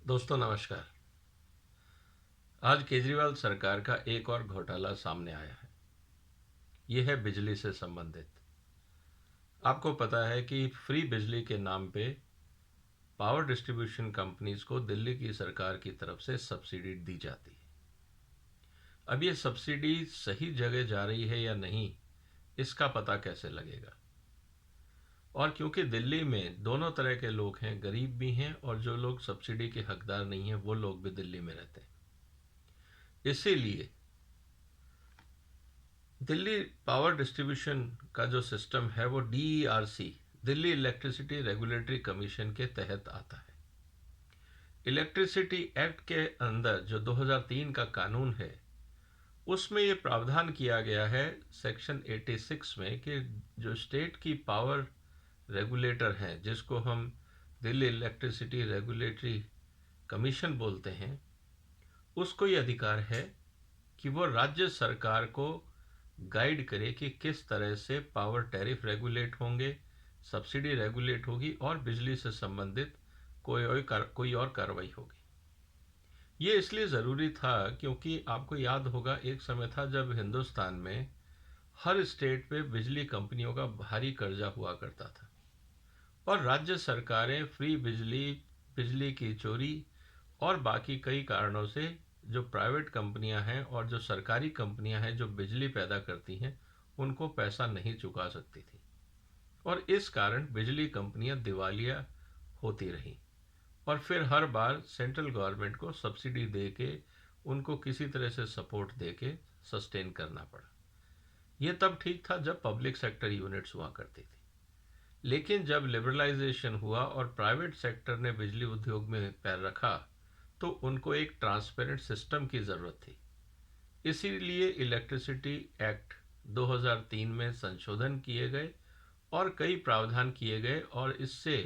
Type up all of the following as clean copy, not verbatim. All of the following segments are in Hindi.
दोस्तों नमस्कार। आज केजरीवाल सरकार का एक और घोटाला सामने आया है। यह है बिजली से संबंधित। आपको पता है कि फ्री बिजली के नाम पे पावर डिस्ट्रीब्यूशन कंपनीज को दिल्ली की सरकार की तरफ से सब्सिडी दी जाती है। अब ये सब्सिडी सही जगह जा रही है या नहीं, इसका पता कैसे लगेगा? और क्योंकि दिल्ली में दोनों तरह के लोग हैं, गरीब भी हैं और जो लोग सब्सिडी के हकदार नहीं हैं वो लोग भी दिल्ली में रहते हैं। इसीलिए दिल्ली पावर डिस्ट्रीब्यूशन का जो सिस्टम है वो DERC, Delhi electricity regulatory commission के तहत आता है। इलेक्ट्रिसिटी एक्ट के अंदर जो 2003 का कानून है उसमें ये प्रावधान किया गया है सेक्शन 86 में कि जो स्टेट की पावर रेगुलेटर हैं, जिसको हम दिल्ली इलेक्ट्रिसिटी रेगुलेटरी कमीशन बोलते हैं, उसको ये अधिकार है कि वो राज्य सरकार को गाइड करे कि किस तरह से पावर टैरिफ रेगुलेट होंगे, सब्सिडी रेगुलेट होगी और बिजली से संबंधित कोई और कार्रवाई होगी। ये इसलिए ज़रूरी था क्योंकि आपको याद होगा एक समय था जब हिंदुस्तान में हर स्टेट पे बिजली कंपनियों का भारी कर्जा हुआ करता था और राज्य सरकारें फ्री बिजली, बिजली की चोरी और बाकी कई कारणों से जो प्राइवेट कंपनियां हैं और जो सरकारी कंपनियां हैं जो बिजली पैदा करती हैं उनको पैसा नहीं चुका सकती थी और इस कारण बिजली कंपनियां दिवालिया होती रहीं और फिर हर बार सेंट्रल गवर्नमेंट को सब्सिडी दे के उनको किसी तरह से सपोर्ट दे के सस्टेन करना पड़ा। ये तब ठीक था जब पब्लिक सेक्टर यूनिट्स हुआ करती थी, लेकिन जब लिबरलाइजेशन हुआ और प्राइवेट सेक्टर ने बिजली उद्योग में पैर रखा तो उनको एक ट्रांसपेरेंट सिस्टम की ज़रूरत थी। इसीलिए इलेक्ट्रिसिटी एक्ट 2003 में संशोधन किए गए और कई प्रावधान किए गए और इससे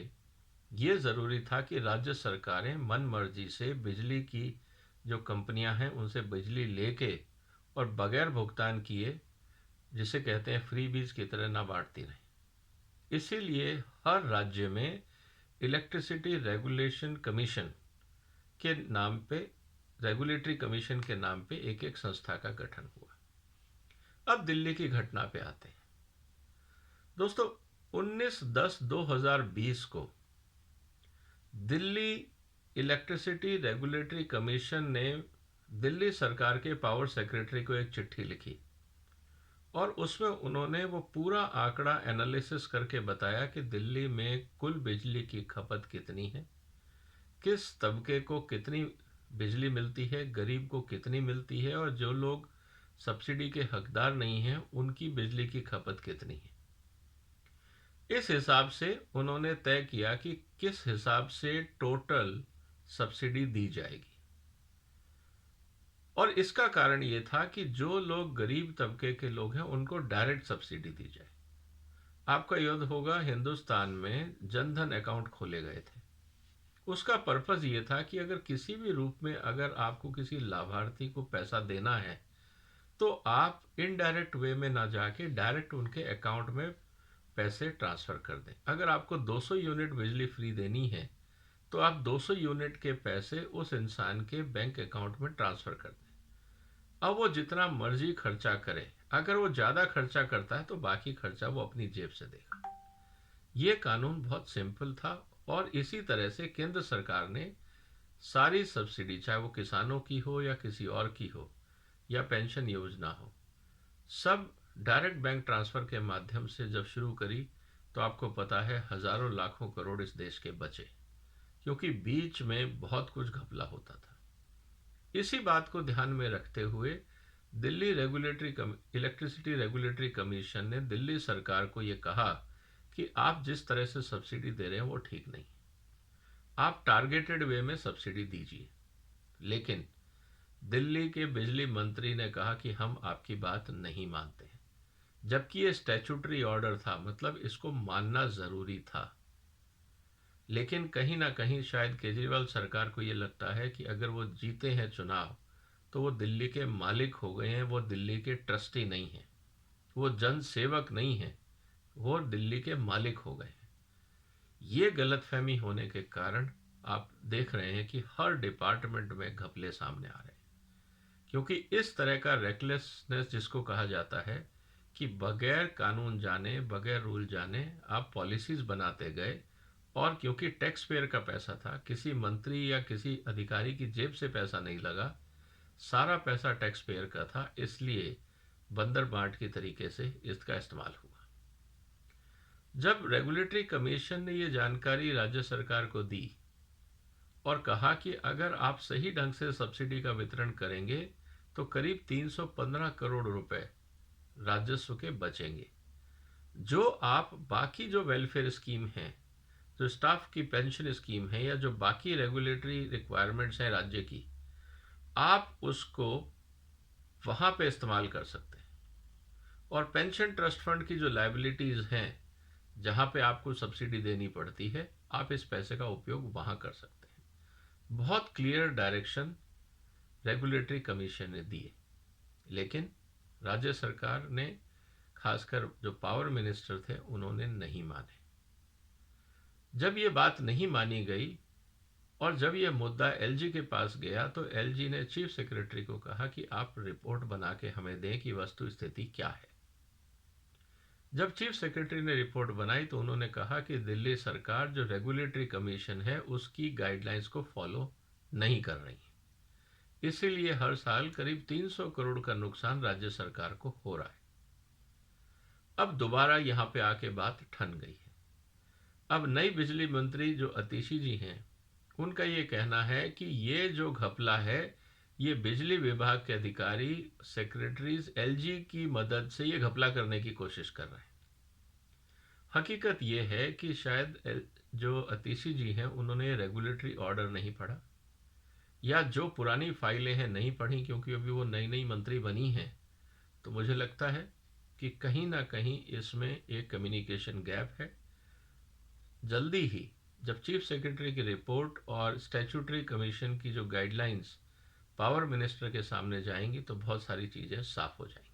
ये ज़रूरी था कि राज्य सरकारें मन मर्जी से बिजली की जो कंपनियां हैं उनसे बिजली लेके और बगैर भुगतान किए, जिसे कहते हैं फ्री बीज की तरह ना बांटती रहें। इसीलिए हर राज्य में इलेक्ट्रिसिटी रेगुलेशन कमीशन के नाम पे, रेगुलेटरी कमीशन के नाम पे एक एक संस्था का गठन हुआ। अब दिल्ली की घटना पे आते हैं। दोस्तों 19/10/2020 को दिल्ली इलेक्ट्रिसिटी रेगुलेटरी कमीशन ने दिल्ली सरकार के पावर सेक्रेटरी को एक चिट्ठी लिखी और उसमें उन्होंने वो पूरा आंकड़ा एनालिसिस करके बताया कि दिल्ली में कुल बिजली की खपत कितनी है, किस तबके को कितनी बिजली मिलती है, गरीब को कितनी मिलती है और जो लोग सब्सिडी के हकदार नहीं हैं उनकी बिजली की खपत कितनी है। इस हिसाब से उन्होंने तय किया कि किस हिसाब से टोटल सब्सिडी दी जाएगी और इसका कारण ये था कि जो लोग गरीब तबके के लोग हैं उनको डायरेक्ट सब्सिडी दी जाए। आपका याद होगा हिंदुस्तान में जनधन अकाउंट खोले गए थे। उसका पर्पज़ ये था कि अगर किसी भी रूप में अगर आपको किसी लाभार्थी को पैसा देना है तो आप इनडायरेक्ट वे में ना जाके डायरेक्ट उनके अकाउंट में पैसे ट्रांसफ़र कर दें। अगर आपको 200 यूनिट बिजली फ्री देनी है तो आप 200 यूनिट के पैसे उस इंसान के बैंक अकाउंट में ट्रांसफ़र कर दें। अब वो जितना मर्जी खर्चा करे, अगर वो ज़्यादा खर्चा करता है तो बाकी खर्चा वो अपनी जेब से देगा। ये कानून बहुत सिंपल था और इसी तरह से केंद्र सरकार ने सारी सब्सिडी, चाहे वो किसानों की हो या किसी और की हो या पेंशन योजना हो, सब डायरेक्ट बैंक ट्रांसफ़र के माध्यम से जब शुरू करी तो आपको पता है हज़ारों लाखों करोड़ इस देश के बचे, क्योंकि बीच में बहुत कुछ घपला होता था। इसी बात को ध्यान में रखते हुए दिल्ली इलेक्ट्रिसिटी रेगुलेटरी कमीशन ने दिल्ली सरकार को ये कहा कि आप जिस तरह से सब्सिडी दे रहे हैं वो ठीक नहीं, आप टारगेटेड वे में सब्सिडी दीजिए। लेकिन दिल्ली के बिजली मंत्री ने कहा कि हम आपकी बात नहीं मानते हैं, जबकि ये स्टैट्यूटरी ऑर्डर था, मतलब इसको मानना ज़रूरी था। लेकिन कहीं ना कहीं शायद केजरीवाल सरकार को ये लगता है कि अगर वो जीते हैं चुनाव तो वो दिल्ली के मालिक हो गए हैं, वो दिल्ली के ट्रस्टी नहीं हैं, वो जन सेवक नहीं हैं, वो दिल्ली के मालिक हो गए हैं। ये गलतफहमी होने के कारण आप देख रहे हैं कि हर डिपार्टमेंट में घपले सामने आ रहे हैं, क्योंकि इस तरह का रेकलेसनेस जिसको कहा जाता है कि बगैर कानून जाने, बगैर रूल जाने आप पॉलिसीज बनाते गए, और क्योंकि टैक्स पेयर का पैसा था, किसी मंत्री या किसी अधिकारी की जेब से पैसा नहीं लगा, सारा पैसा टैक्स पेयर का था, इसलिए बंदर बाट की तरीके से इसका इस्तेमाल हुआ। जब रेगुलेटरी कमीशन ने ये जानकारी राज्य सरकार को दी और कहा कि अगर आप सही ढंग से सब्सिडी का वितरण करेंगे तो करीब 315 करोड़ रुपए राजस्व के बचेंगे, जो आप बाकी जो वेलफेयर स्कीम हैं, जो स्टाफ की पेंशन स्कीम है, या जो बाकी रेगुलेटरी रिक्वायरमेंट्स हैं राज्य की, आप उसको वहां पे इस्तेमाल कर सकते हैं। और पेंशन ट्रस्ट फंड की जो लायबिलिटीज हैं, जहां पे आपको सब्सिडी देनी पड़ती है, आप इस पैसे का उपयोग वहां कर सकते हैं। बहुत क्लियर डायरेक्शन रेगुलेटरी कमीशन ने दिए, लेकिन राज्य सरकार ने, खासकर जो पावर मिनिस्टर थे, उन्होंने नहीं माने। जब ये बात नहीं मानी गई और जब ये मुद्दा एलजी के पास गया तो एलजी ने चीफ सेक्रेटरी को कहा कि आप रिपोर्ट बना के हमें दें कि वस्तु स्थिति क्या है। जब चीफ सेक्रेटरी ने रिपोर्ट बनाई तो उन्होंने कहा कि दिल्ली सरकार जो रेगुलेटरी कमीशन है उसकी गाइडलाइंस को फॉलो नहीं कर रही है, इसीलिए हर साल करीब 300 करोड़ का नुकसान राज्य सरकार को हो रहा है। अब दोबारा यहाँ पे आके बात ठन गई है। अब नई बिजली मंत्री जो अतिशी जी हैं, उनका ये कहना है कि ये जो घपला है, ये बिजली विभाग के अधिकारी, सेक्रेटरीज एलजी की मदद से ये घपला करने की कोशिश कर रहे हैं। हकीकत ये है कि शायद जो अतिशी जी हैं उन्होंने रेगुलेटरी ऑर्डर नहीं पढ़ा, या जो पुरानी फाइलें हैं नहीं पढ़ी, क्योंकि अभी वो नई नई मंत्री बनी हैं। तो मुझे लगता है कि कहीं ना कहीं इसमें एक कम्युनिकेशन गैप है। जल्दी ही जब चीफ सेक्रेटरी की रिपोर्ट और स्टैट्यूटरी कमीशन की जो गाइडलाइंस पावर मिनिस्टर के सामने जाएंगी तो बहुत सारी चीज़ें साफ हो जाएंगी।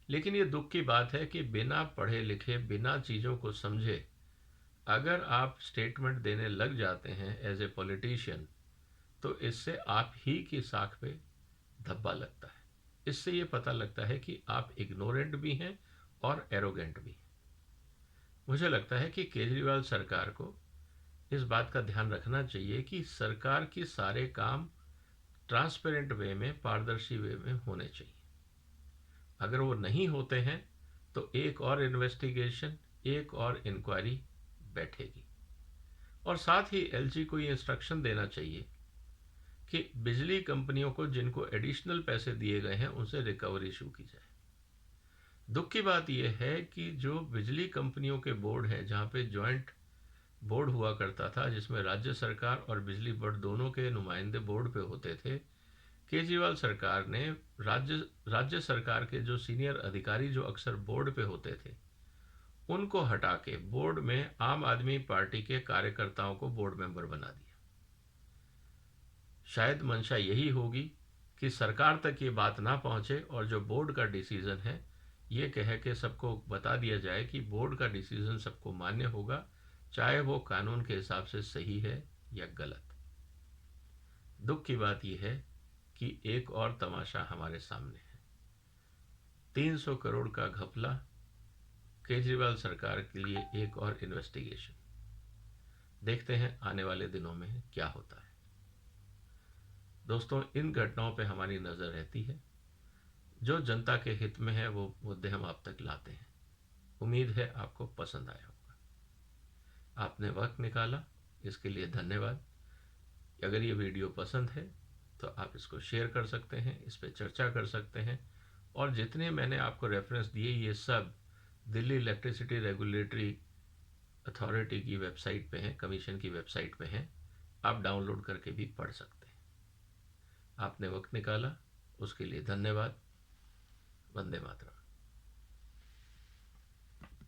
लेकिन ये दुख की बात है कि बिना पढ़े लिखे, बिना चीज़ों को समझे अगर आप स्टेटमेंट देने लग जाते हैं एज ए पॉलिटिशियन, तो इससे आप ही की साख पे धब्बा लगता है। इससे ये पता लगता है कि आप इग्नोरेंट भी हैं और एरोगेंट भी हैं। मुझे लगता है कि केजरीवाल सरकार को इस बात का ध्यान रखना चाहिए कि सरकार की सारे काम ट्रांसपेरेंट वे में, पारदर्शी वे में होने चाहिए। अगर वो नहीं होते हैं तो एक और इन्वेस्टिगेशन, एक और इंक्वायरी बैठेगी। और साथ ही एलजी को ये इंस्ट्रक्शन देना चाहिए कि बिजली कंपनियों को जिनको एडिशनल पैसे दिए गए हैं उनसे रिकवरी शुरू की जाए। दुख की बात यह है कि जो बिजली कंपनियों के बोर्ड हैं, जहाँ पे जॉइंट बोर्ड हुआ करता था जिसमें राज्य सरकार और बिजली बोर्ड दोनों के नुमाइंदे बोर्ड पे होते थे, केजरीवाल सरकार ने राज्य सरकार के जो सीनियर अधिकारी जो अक्सर बोर्ड पे होते थे उनको हटा के बोर्ड में आम आदमी पार्टी के कार्यकर्ताओं को बोर्ड मेंबर बना दिया। शायद मंशा यही होगी कि सरकार तक ये बात ना पहुंचे और जो बोर्ड का डिसीजन है ये कह के सबको बता दिया जाए कि बोर्ड का डिसीजन सबको मान्य होगा, चाहे वो कानून के हिसाब से सही है या गलत। दुख की बात यह है कि एक और तमाशा हमारे सामने है। 300 करोड़ का घपला, केजरीवाल सरकार के लिए एक और इन्वेस्टिगेशन। देखते हैं आने वाले दिनों में क्या होता है। दोस्तों, इन घटनाओं पे हमारी नज़र रहती है। जो जनता के हित में है वो मुद्दे हम आप तक लाते हैं। उम्मीद है आपको पसंद आया होगा। आपने वक्त निकाला, इसके लिए धन्यवाद। अगर ये वीडियो पसंद है तो आप इसको शेयर कर सकते हैं, इस पर चर्चा कर सकते हैं। और जितने मैंने आपको रेफरेंस दिए ये सब दिल्ली इलेक्ट्रिसिटी रेगुलेटरी अथॉरिटी की वेबसाइट पे हैं, कमीशन की वेबसाइट पे हैं। आप डाउनलोड करके भी पढ़ सकते हैं। आपने वक्त निकाला, उसके लिए धन्यवाद। वंदे मातरम।